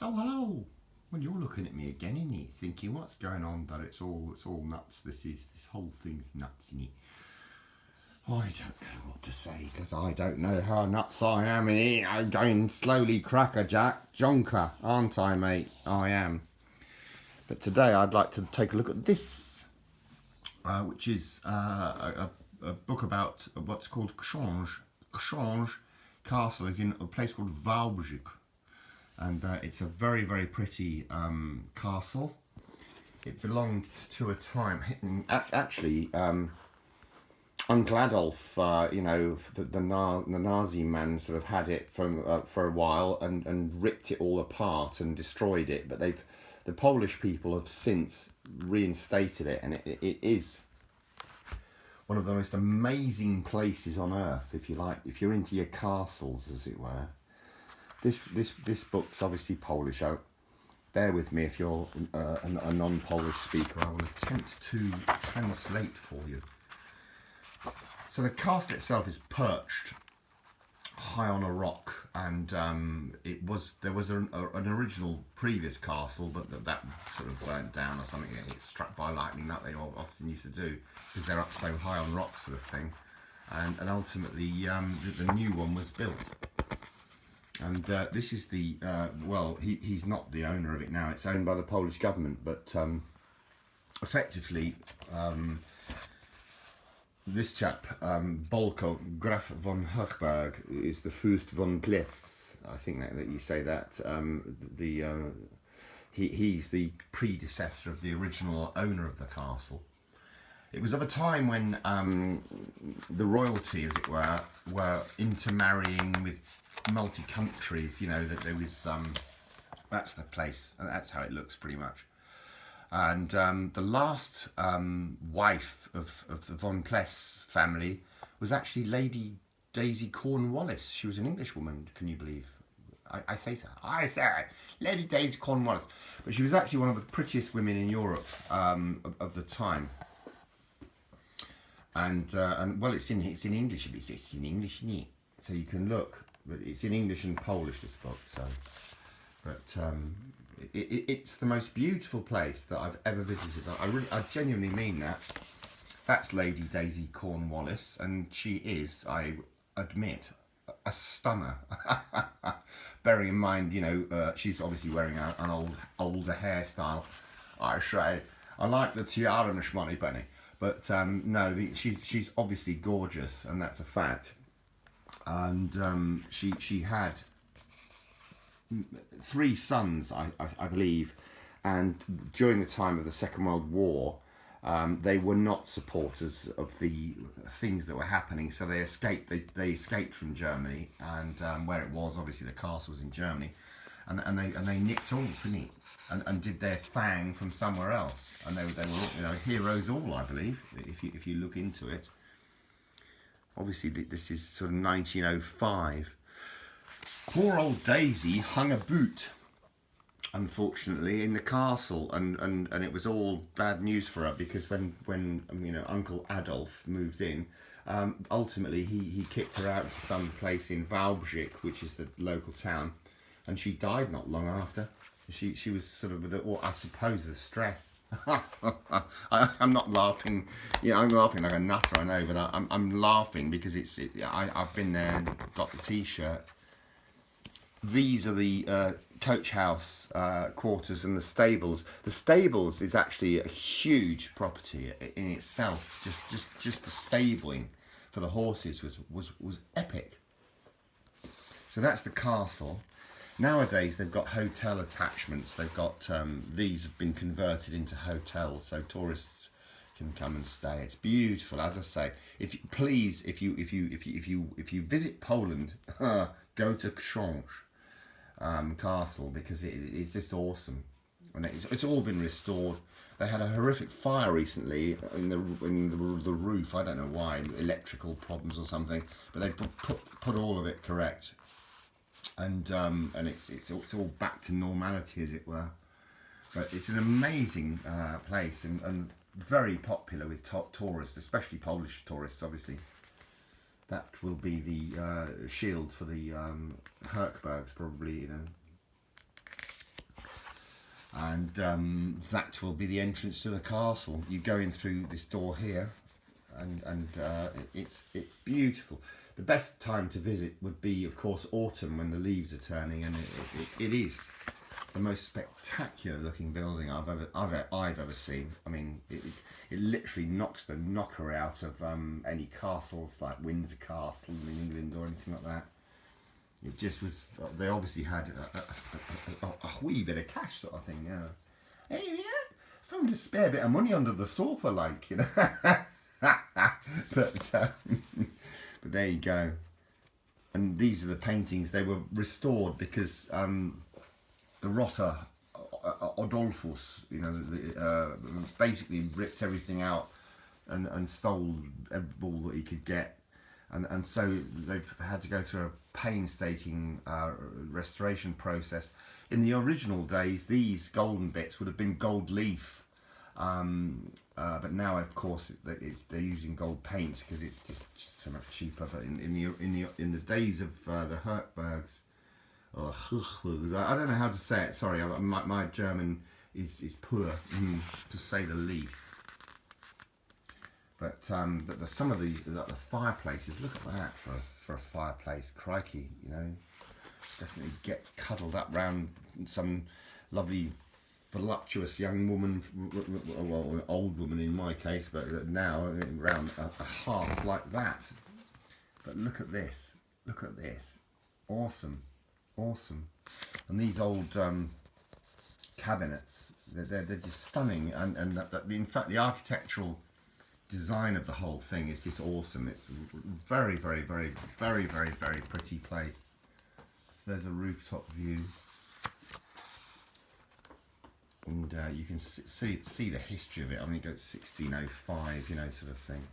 So hello. Well, you're looking at me again, isn't you? Thinking, what's going on? That it's all nuts. This whole thing's nuts, isn't it? I don't know what to say because I don't know how nuts I am. I'm going slowly, crackerjack, jonker, aren't I, mate? I am. But today I'd like to take a look at this, which is a book about what's called Książ. Książ Castle is in a place called Wałbrzych. And it's a very, very pretty castle. It belonged to a time, actually, Uncle Adolf, the Nazi man sort of had it for a while and ripped it all apart and destroyed it. But the Polish people have since reinstated it, and it is one of the most amazing places on earth, if you like, if you're into your castles, as it were. This book's obviously Polish. Bear with me if you're a non-Polish speaker. I will attempt to translate for you. So the castle itself is perched high on a rock, and there was an original previous castle, but that sort of burnt down or something. It's struck by lightning, that they often used to do, because they're up so high on rocks, sort of thing. And ultimately, the new one was built. And this is the, he's not the owner of it now. It's owned by the Polish government, but effectively, this chap, Bolko, Graf von Hochberg, is the Fürst von Pless. I think that you say that. He's the predecessor of the original owner of the castle. It was of a time when the royalty, as it were intermarrying with multi-countries, that there was that's the place, and that's how it looks pretty much. And the last wife of the von Pless family was actually Lady Daisy Cornwallis. She was an Englishwoman, can you believe? I say so. I say it. Lady Daisy Cornwallis. But she was actually one of the prettiest women in Europe of the time. And well, it's in English. It's in English, isn't it? So you can look. But it's in English and Polish, this book. So, but it's the most beautiful place that I've ever visited. I genuinely mean that. That's Lady Daisy Cornwallis, and she is, I admit, a stunner. Bearing in mind, she's obviously wearing an older hairstyle. I say, I like the tiara, Miss Moneypenny, but no, she's obviously gorgeous, and that's a fact. And she had 3 sons, I believe, and during the time of the Second World War, they were not supporters of the things that were happening, so they escaped. They escaped from Germany, and where it was, obviously the castle was in Germany, and they nicked all, didn't it? And did their thing from somewhere else, and they were heroes all, I believe, if you look into it. Obviously, this is sort of 1905. Poor old Daisy hung a boot, unfortunately, in the castle, and it was all bad news for her, because when Uncle Adolf moved in, ultimately he kicked her out to some place in Wałbrzych, which is the local town, and she died not long after. She was sort of I suppose the stress. I'm not laughing. I'm laughing like a nutter, I know, but I'm laughing because I've been there and got the T-shirt. These are the coach house quarters and the stables. The stables is actually a huge property in itself. Just the stabling for the horses was epic. So that's the castle. Nowadays they've got hotel attachments. They've got these have been converted into hotels, so tourists can come and stay. It's beautiful, as I say. If you visit Poland, go to Książ Castle, because it's just awesome, and it's all been restored. They had a horrific fire recently in the roof. I don't know why, electrical problems or something, but they put all of it correct. And it's all back to normality, as it were. But it's an amazing place, and very popular with tourists, especially Polish tourists, obviously. That will be the shield for the Herkbergs, probably, and that will be the entrance to the castle. You go in through this door here, and it's beautiful. The best time to visit would be, of course, autumn, when the leaves are turning, and it is the most spectacular looking building I've ever seen. I mean, it literally knocks the knocker out of any castles like Windsor Castle in England or anything like that. It just was. They obviously had a wee bit of cash, sort of thing. Yeah. Hey, yeah, found a spare bit of money under the sofa, like, you know. But there you go. And these are the paintings. They were restored because the Rotter Adolphus, you know, basically ripped everything out and stole every ball that he could get. And so they've had to go through a painstaking restoration process. In the original days, these golden bits would have been gold leaf, but now, of course, they're using gold paint because it's just so much cheaper. But in the days of the Hertzbergs, I don't know how to say it. Sorry, my German is poor, to say the least. But some of the fireplaces, look at that for a fireplace, crikey, you know, definitely get cuddled up round some lovely voluptuous young woman, well, an old woman in my case, but now around a hearth like that. But look at this, awesome, and these old cabinets, they're just stunning, and in fact the architectural design of the whole thing is just awesome. It's very pretty place. So there's a rooftop view, and you can see the history of it. I mean, it goes 1605, you know, sort of thing.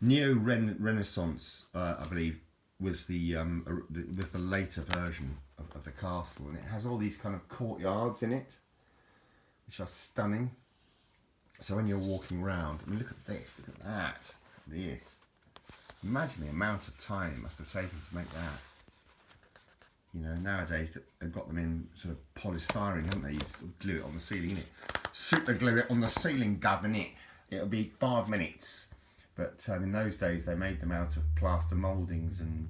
Neo-Renaissance, I believe, was the later version of the castle, and it has all these kind of courtyards in it, which are stunning. So when you're walking around, I mean, look at this, look at that, this. Imagine the amount of time it must have taken to make that. You know, nowadays they've got them in sort of polystyrene, haven't they? You sort of glue it on the ceiling, innit? Super glue it on the ceiling, innit? It'll be 5 minutes. But in those days they made them out of plaster mouldings, and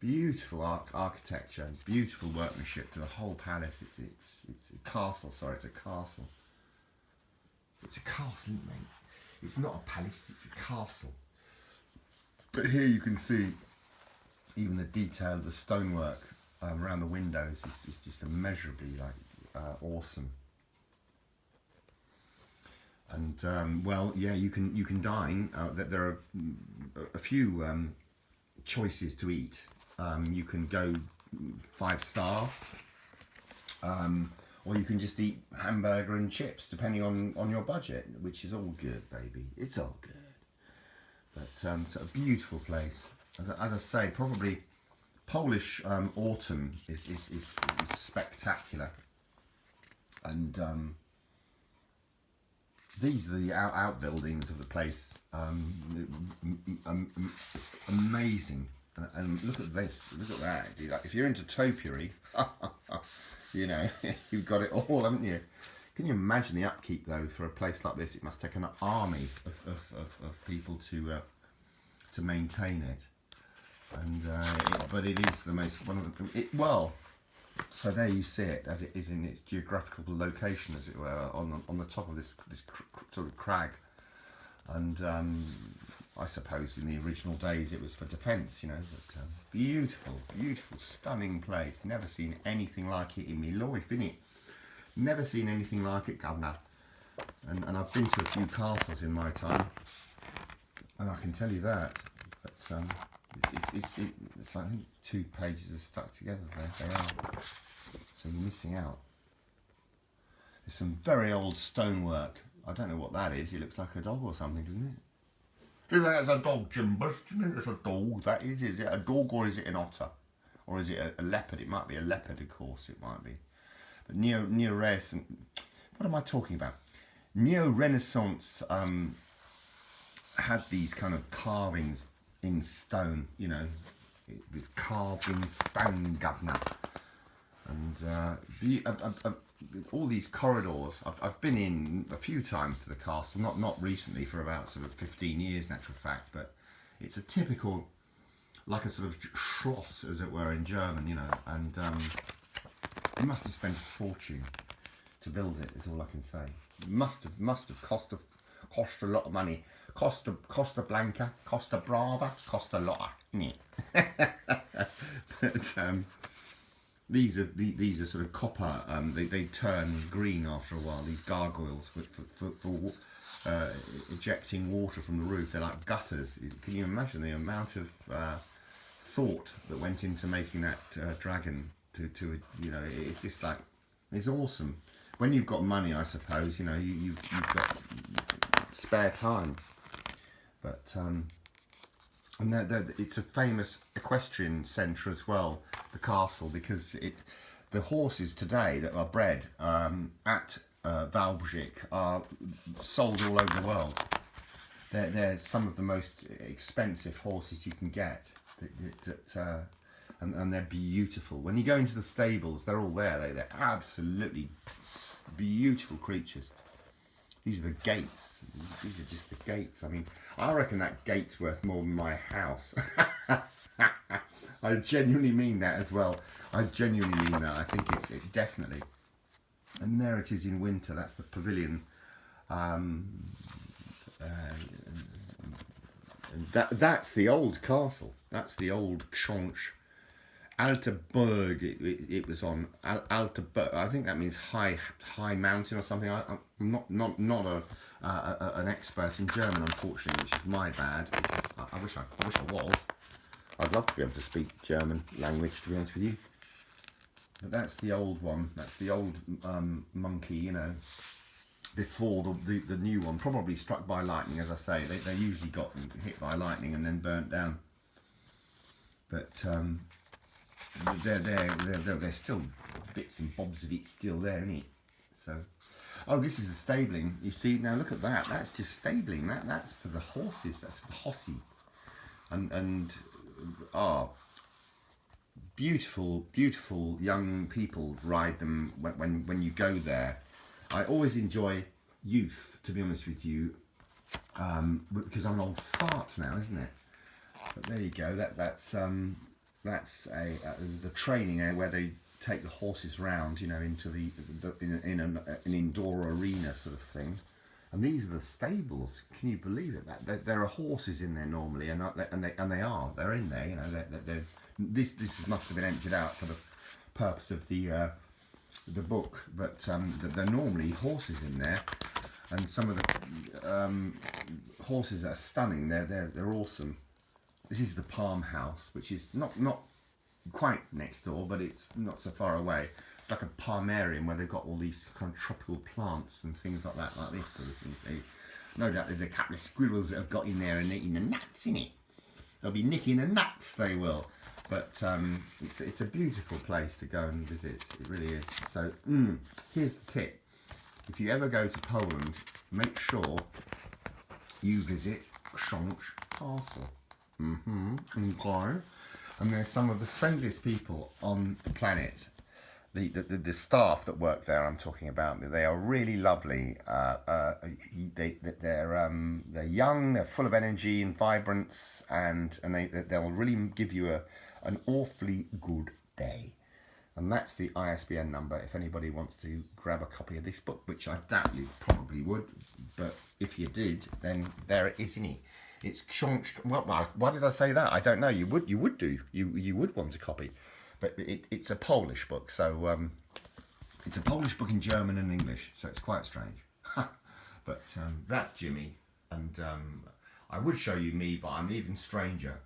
beautiful architecture, beautiful workmanship to the whole palace. It's a castle, sorry, it's a castle. It's a castle, mate. It's not a palace, it's a castle. But here you can see even the detail of the stonework around the windows is just immeasurably awesome. And well, yeah, you can dine. There are a few choices to eat. You can go 5-star. Or you can just eat hamburger and chips, depending on your budget, which is all good, baby. It's all good. But it's a beautiful place. As I say, probably Polish autumn is spectacular. And these are the outbuildings of the place. Amazing. And look at this. Look at that. Dude. Like, if you're into topiary, you know, you've got it all, haven't you? Can you imagine the upkeep, though, for a place like this? It must take an army of people to maintain it. And but it is the most well. So there you see it as it is in its geographical location, as it were, on the top of this sort of crag. And I suppose in the original days it was for defence, you know. But beautiful, stunning place. Never seen anything like it in my life, innit? Never seen anything like it, governor. And I've been to a few castles in my time, and I can tell you that. But it's like, I think 2 pages are stuck together there. They are. So you're missing out. There's some very old stonework. I don't know what that is. It looks like a dog or something, doesn't it? Do you think that's a dog, Jimbers? Do you think that's a dog? That is it a dog, or is it an otter? Or is it a leopard? It might be a leopard, of course, it might be. But Neo-Renaissance, what am I talking about? Neo-Renaissance had these kind of carvings in stone, you know. It was carved in stone, governor. And all these corridors, I've been in a few times to the castle, not recently, for about sort of 15 years in actual fact, but it's a typical, like a sort of Schloss, as it were, in German, you know, and it must have spent a fortune to build it, is all I can say. Must have cost a lot of money. Costa Blanca, Costa Brava, Costa Lotta, innit? But these are sort of copper. They turn green after a while. These gargoyles for ejecting water from the roof. They're like gutters. Can you imagine the amount of thought that went into making that dragon? To you know, it's just like, it's awesome. When you've got money, I suppose, you know, you've got spare time. But and it's a famous equestrian centre as well, the castle, because the horses today that are bred at Wałbrzych are sold all over the world. They're some of the most expensive horses you can get. And they're beautiful. When you go into the stables, they're all there. They're absolutely beautiful creatures. These are the gates. These are just the gates. I mean, I reckon that gate's worth more than my house. I genuinely mean that as well. I genuinely mean that. I think it definitely. And there it is in winter. That's the pavilion. That's the old castle. That's the old Książ Alte Berg. It was on Alte Berg. I think that means high mountain or something. I'm not an expert in German, unfortunately, which is my bad, because I wish I was. I'd love to be able to speak German language, to be honest with you. But that's the old one. That's the old monkey, you know, before the new one, probably struck by lightning. As I say, they usually got hit by lightning and then burnt down. But they're still bits and bobs of it still there, isn't it? So, oh, this is the stabling. You see, now look at that. That's just stabling. That's for the horses. That's for the hossies. And beautiful young people ride them when you go there. I always enjoy youth, to be honest with you, because I'm an old fart now, isn't it? But there you go. That's a training area where they take the horses round, you know, into in an indoor arena sort of thing. And these are the stables. Can you believe it? There are horses in there normally, and they're in there. You know, this must have been emptied out for the purpose of the book, but there are normally horses in there, and some of the horses are stunning. They're awesome. This is the Palm House, which is not quite next door, but it's not so far away. It's like a palmarium where they've got all these kind of tropical plants and things like that, like this sort of thing. So no doubt there's a couple of squirrels that have got in there and eating the nuts in it. They'll be nicking the nuts, they will. But it's a beautiful place to go and visit. It really is. So here's the tip: if you ever go to Poland, make sure you visit Książ Castle. Okay. And they're some of the friendliest people on the planet. The staff that work there, I'm talking about, they are really lovely. They're young, they're full of energy and vibrance, and they'll really give you an awfully good day. And that's the ISBN number if anybody wants to grab a copy of this book, which I doubt you probably would, but if you did, then there it is, isn't it? It's Książ. Well, why did I say that? I don't know. You would want a copy, but it's a Polish book, so it's a Polish book in German and English, so it's quite strange. But that's Jimmy, and I would show you me, but I'm even stranger.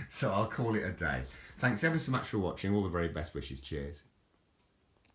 So I'll call it a day. Thanks ever so much for watching. All the very best wishes. Cheers.